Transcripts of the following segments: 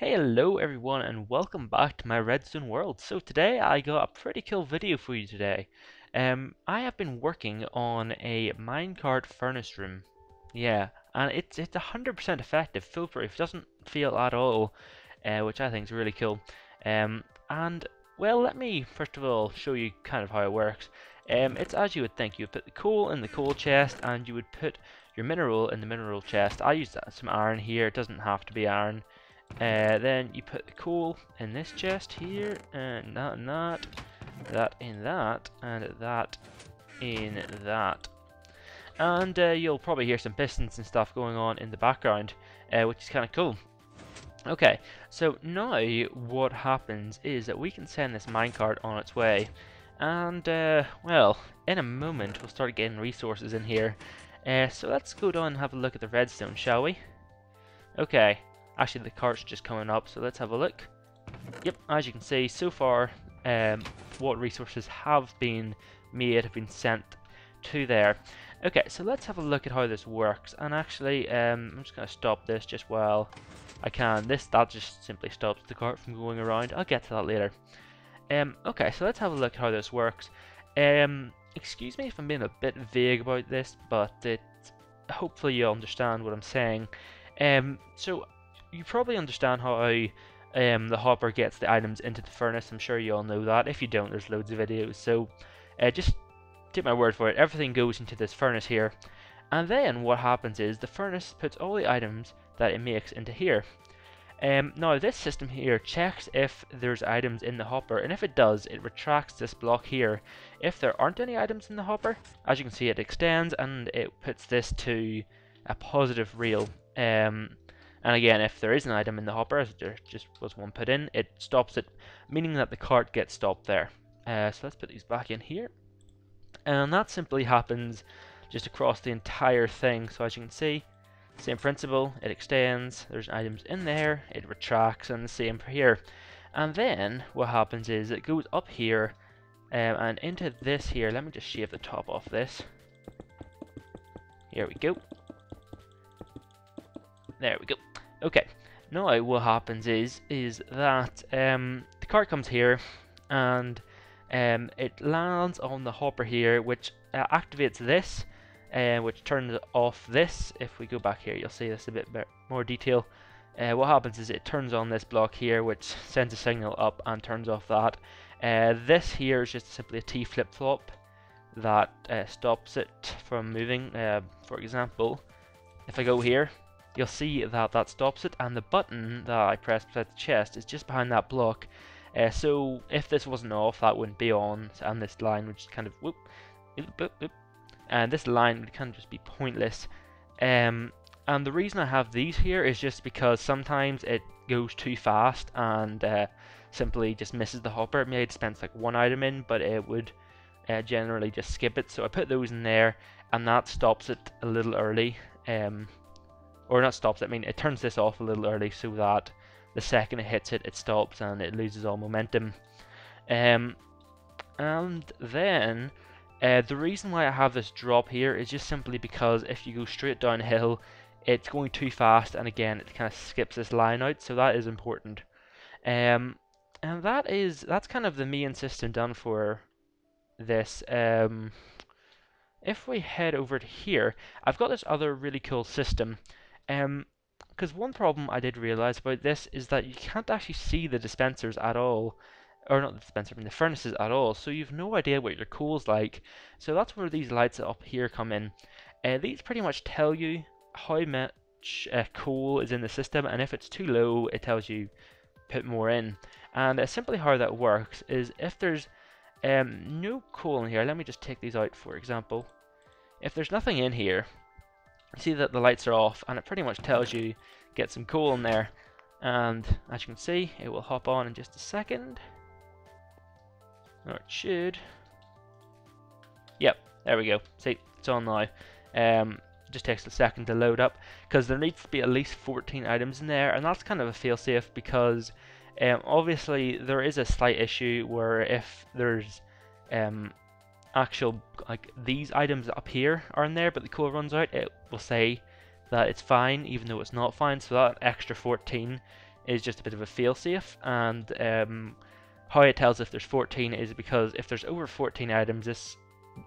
Hello everyone and welcome back to my redstone world. So today I got a pretty cool video for you today. I have been working on a minecart furnace room. Yeah, and it's 100% effective, foolproof, doesn't feel at all, which I think is really cool. And well, let me first of all show you kind of how it works. It's as you would think. You would put the coal in the coal chest and you would put your mineral in the mineral chest. I use some iron here, it doesn't have to be iron. Then you put the coal in this chest here, and that in that, that in that, and that in that. And you'll probably hear some pistons and stuff going on in the background, which is kind of cool. Okay, so now what happens is that we can send this minecart on its way, and well, in a moment we'll start getting resources in here. So let's go down and have a look at the redstone, shall we? Okay. Actually, the cart's just coming up, so let's have a look. Yep, as you can see, so far, what resources have been made, have been sent to there. Okay, so let's have a look at how this works. And actually, I'm just going to stop this just while I can. That just simply stops the cart from going around. I'll get to that later. Okay, so let's have a look at how this works. Excuse me if I'm being a bit vague about this, but hopefully you'll understand what I'm saying. So you probably understand how the hopper gets the items into the furnace. I'm sure you all know that. If you don't, there's loads of videos. So just take my word for it. Everything goes into this furnace here. And then what happens is the furnace puts all the items that it makes into here. Now this system here checks if there's items in the hopper, and if it does, it retracts this block here. If there aren't any items in the hopper, as you can see, it extends and it puts this to a positive real. And again, if there is an item in the hopper, as there just was one put in, it stops it, meaning that the cart gets stopped there. So let's put these back in here. And that simply happens just across the entire thing. So as you can see, same principle, it extends, there's items in there, it retracts, and the same for here. And then what happens is it goes up here and into this here. Let me just shave the top off this. Here we go. There we go. Okay, now what happens is that the cart comes here and it lands on the hopper here, which activates this, which turns off this. If we go back here, you'll see this a bit more detail. What happens is it turns on this block here, which sends a signal up and turns off that. This here is just simply a T flip-flop that stops it from moving. For example, if I go here, you'll see that that stops it, and the button that I press beside the chest is just behind that block. So if this wasn't off, that wouldn't be on, and this line would just kind of whoop, whoop, whoop, whoop, and this line would kind of just be pointless. And the reason I have these here is just because sometimes it goes too fast and simply just misses the hopper. It may dispense like one item in, but it would generally just skip it. So I put those in there, and that stops it a little early. Or not stops it, I mean it turns this off a little early so that the second it hits it, it stops and it loses all momentum. And then the reason why I have this drop here is just simply because if you go straight downhill, it's going too fast, and again it kind of skips this line out, so that is important. And that's kind of the main system done for this. If we head over to here, I've got this other really cool system. Because one problem I did realize about this is that you can't actually see the dispensers at all, or not the dispenser, I mean the furnaces at all, so you've no idea what your coal's like. So that's where these lights up here come in. These pretty much tell you how much coal is in the system, and if it's too low, it tells you put more in. And simply how that works is if there's no coal in here, let me just take these out for example. If there's nothing in here, see that the lights are off, and it pretty much tells you get some coal in there, and as you can see it will hop on in just a second, or it should. Yep, there we go, see it's on now. Just takes a second to load up because there needs to be at least 14 items in there, and that's kind of a failsafe because obviously there is a slight issue where if there's actual, like these items up here are in there but the coal runs out, it will say that it's fine even though it's not fine, so that extra 14 is just a bit of a failsafe, and how it tells if there's 14 is because if there's over 14 items,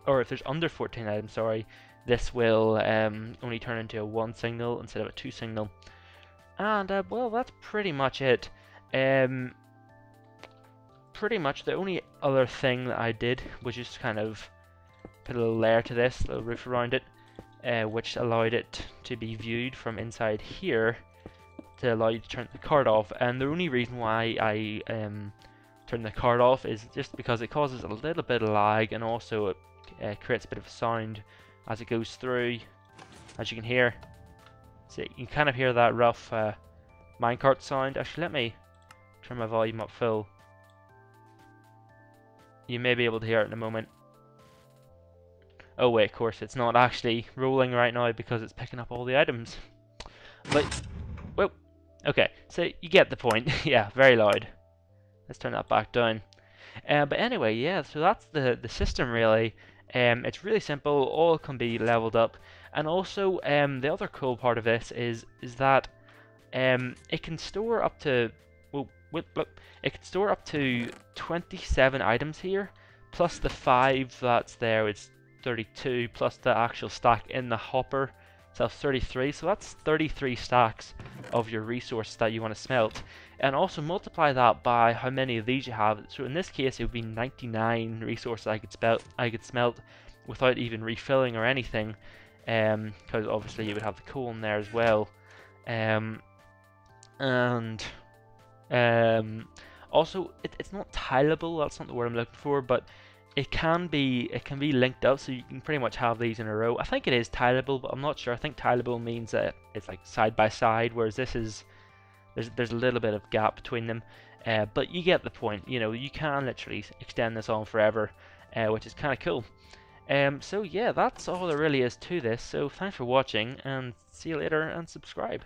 or if there's under 14 items, sorry, this will only turn into a 1 signal instead of a 2 signal. And well, that's pretty much it. Pretty much the only other thing that I did was just kind of put a little layer to this, a little roof around it, which allowed it to be viewed from inside here to allow you to turn the card off. And the only reason why I turn the card off is just because it causes a little bit of lag, and also it creates a bit of a sound as it goes through, as you can hear. So you can kind of hear that rough minecart sound. Actually, let me turn my volume up full. You may be able to hear it in a moment. Oh wait, of course it's not actually rolling right now because it's picking up all the items. But, well, okay, so you get the point. Yeah, very loud. Let's turn that back down. But anyway, yeah, so that's the system really. It's really simple, all can be leveled up. And also, the other cool part of this is that it can store up to, it can store up to 27 items here, plus the 5 that's there, it's 32, plus the actual stack in the hopper, so 33, so that's 33 stacks of your resource that you want to smelt. And also multiply that by how many of these you have. So in this case it would be 99 resources I could smelt without even refilling or anything, because obviously you would have the coal in there as well. Also it's not tileable, that's not the word I'm looking for, but it can be linked up, so you can pretty much have these in a row. I think it is tileable, but I'm not sure. I think tileable means that it's like side by side, whereas this is there's a little bit of gap between them. But you get the point. You know, you can literally extend this on forever, which is kind of cool. So yeah, that's all there really is to this. So thanks for watching, and see you later, and subscribe.